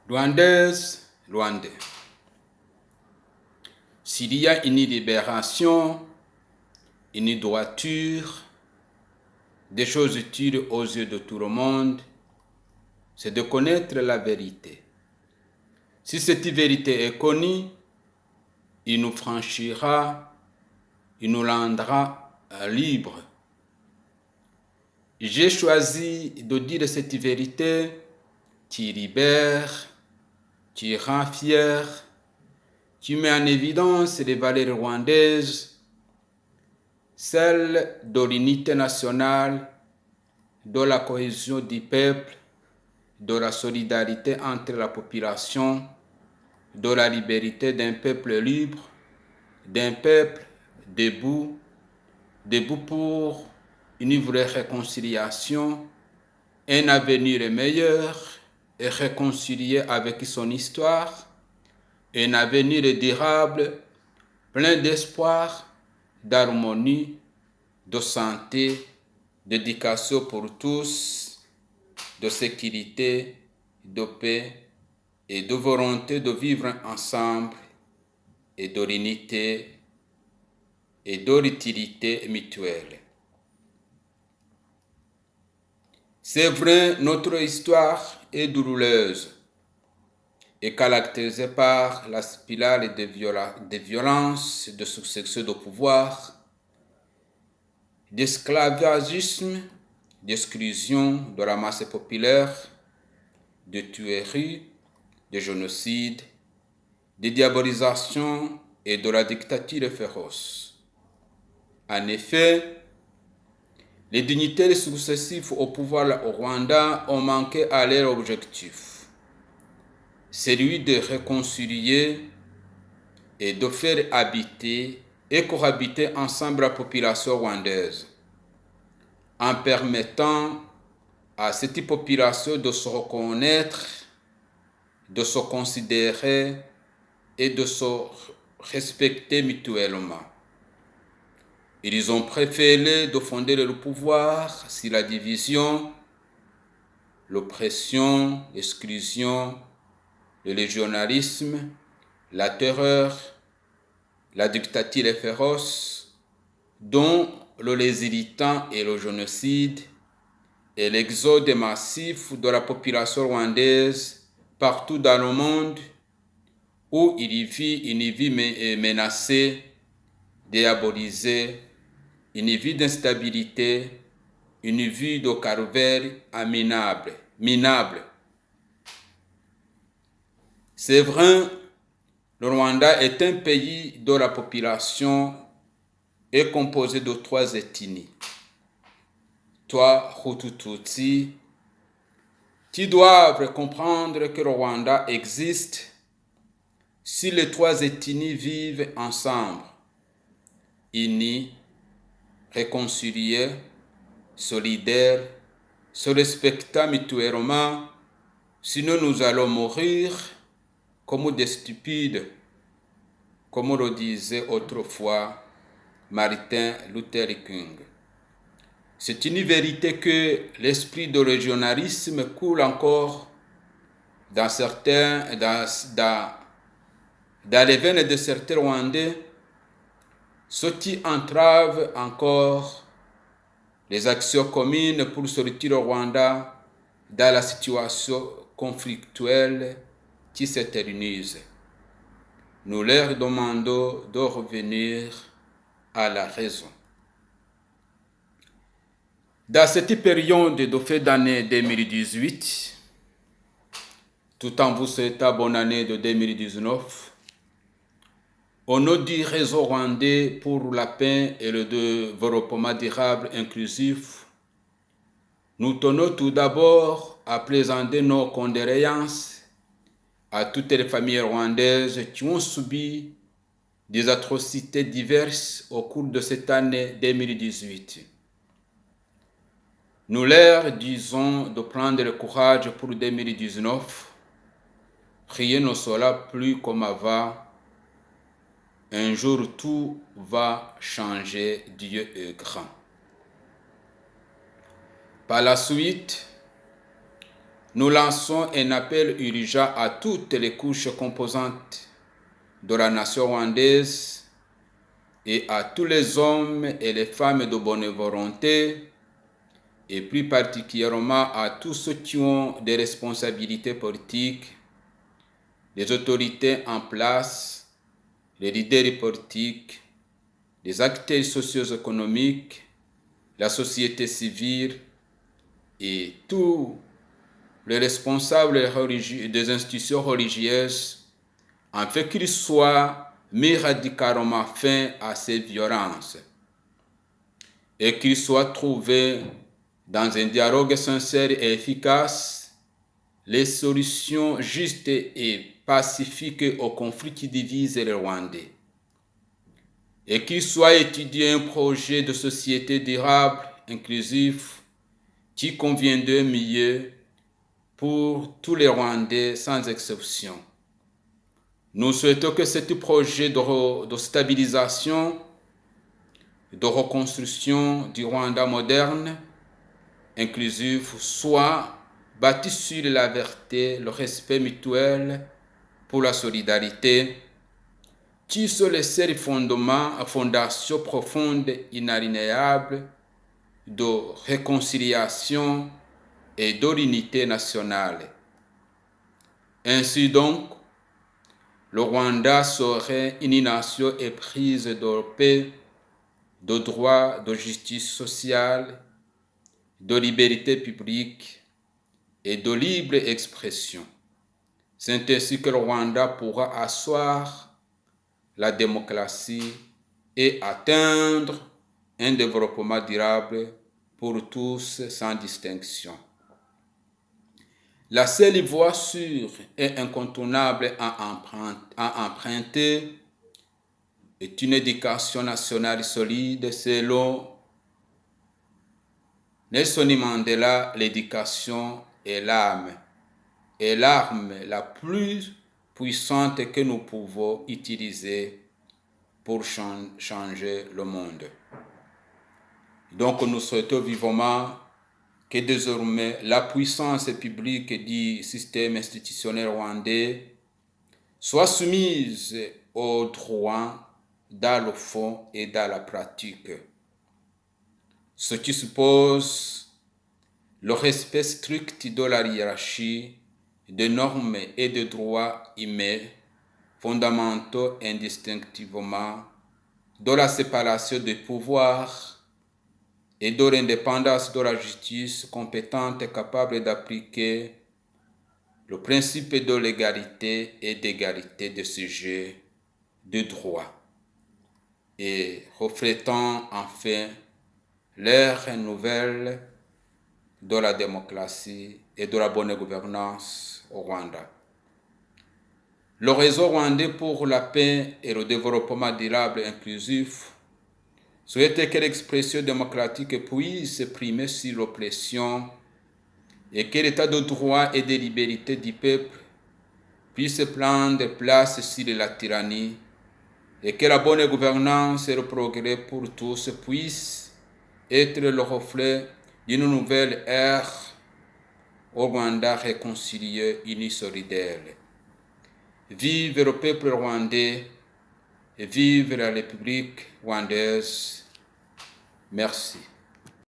Rwandaises, Rwandais. S'il y a une libération, une droiture, des choses utiles aux yeux de tout le monde, c'est de connaître la vérité. Si cette vérité est connue, il nous franchira, il nous rendra libres. J'ai choisi de dire cette vérité qui libère, qui rend fier, qui met en évidence les valeurs rwandaises, celles de l'unité nationale, de la cohésion du peuple, de la solidarité entre la population, de la liberté d'un peuple libre, d'un peuple debout, debout pour une vraie réconciliation, un avenir meilleur et réconcilié avec son histoire, un avenir durable, plein d'espoir, d'harmonie, de santé, d'éducation pour tous, de sécurité, de paix et de volonté de vivre ensemble et de l'unité et de l'utilité mutuelle. C'est vrai, notre histoire est douloureuse et caractérisée par la spirale de violence, de succession de pouvoir, d'esclavagisme, d'exclusion de la masse populaire, de tueries, de génocide, de diabolisation et de la dictature féroce. En effet, les dignitaires successifs au pouvoir au Rwanda ont manqué à leur objectif, celui de réconcilier et de faire habiter et cohabiter ensemble la population rwandaise, en permettant à cette population de se reconnaître, de se considérer et de se respecter mutuellement. Ils ont préféré de fonder le pouvoir sur la division, l'oppression, l'exclusion, le régionalisme, la terreur, la dictature féroce, dont le irritant et le génocide et l'exode massif de la population rwandaise partout dans le monde où il vit une vie menacée, diabolisée, une vie d'instabilité, une vie de calvaire minable. C'est vrai, le Rwanda est un pays dont la population est composée de 3 ethnies. Toi, Hutu, Tutsi, qui doivent comprendre que le Rwanda existe si les 3 ethnies vivent ensemble, unis, réconciliés, solidaires, se respectant mutuellement, sinon nous allons mourir comme des stupides, comme le disait autrefois Martin Luther King. C'est une vérité que l'esprit de régionalisme coule encore dans les veines de certains Rwandais, ce qui entrave encore les actions communes pour sortir le Rwanda dans la situation conflictuelle qui s'éternise. Nous leur demandons de revenir à la raison. Dans cette période de fin d'année 2018, tout en vous souhaitant bonne année de 2019, au nom du réseau rwandais pour la paix et le développement durable inclusif, nous tenons tout d'abord à présenter nos condoléances à toutes les familles rwandaises qui ont subi des atrocités diverses au cours de cette année 2018. Nous leur disons de prendre le courage pour 2019. Rien ne sera plus comme avant. Un jour, tout va changer. Dieu est grand. Par la suite, nous lançons un appel urgent à toutes les couches composantes de la nation rwandaise et à tous les hommes et les femmes de bonne volonté, et plus particulièrement à tous ceux qui ont des responsabilités politiques, les autorités en place, les leaders politiques, les acteurs socio-économiques, la société civile et tous les responsables des institutions religieuses, afin qu'ils soient mis radicalement fin à ces violences et qu'ils soient trouvés dans un dialogue sincère et efficace les solutions justes et pacifiques aux conflits qui divisent les Rwandais, et qu'il soit étudié un projet de société durable, inclusif, qui conviendrait mieux pour tous les Rwandais sans exception. Nous souhaitons que ce projet de stabilisation, de reconstruction du Rwanda moderne, inclusif, soit bâti sur la vérité, le respect mutuel pour la solidarité, qui sont les seuls fondations profondes, inaliénables de réconciliation et de l'unité nationale. Ainsi donc, le Rwanda serait une nation éprise de paix, de droit, de justice sociale, de liberté publique et de libre expression. C'est ainsi que le Rwanda pourra asseoir la démocratie et atteindre un développement durable pour tous sans distinction. La seule voie sûre et incontournable à emprunter est une éducation nationale solide selon Nelson Mandela. L'éducation est l'arme la plus puissante que nous pouvons utiliser pour changer le monde. Donc nous souhaitons vivement que désormais la puissance publique du système institutionnel rwandais soit soumise aux droits dans le fond et dans la pratique, ce qui suppose le respect strict de la hiérarchie, des normes et des droits humains fondamentaux indistinctivement, de la séparation des pouvoirs et de l'indépendance de la justice compétente et capable d'appliquer le principe de l'égalité et d'égalité de sujets de droit, et reflétant enfin l'ère nouvelle de la démocratie et de la bonne gouvernance au Rwanda. Le réseau rwandais pour la paix et le développement durable inclusif souhaite que l'expression démocratique puisse primer sur l'oppression et que l'état de droit et de liberté du peuple puisse prendre place sur la tyrannie, et que la bonne gouvernance et le progrès pour tous puissent être le reflet d'une nouvelle ère au Rwanda réconcilié, uni, solidaire. Vive le peuple rwandais et vive la République rwandaise. Merci.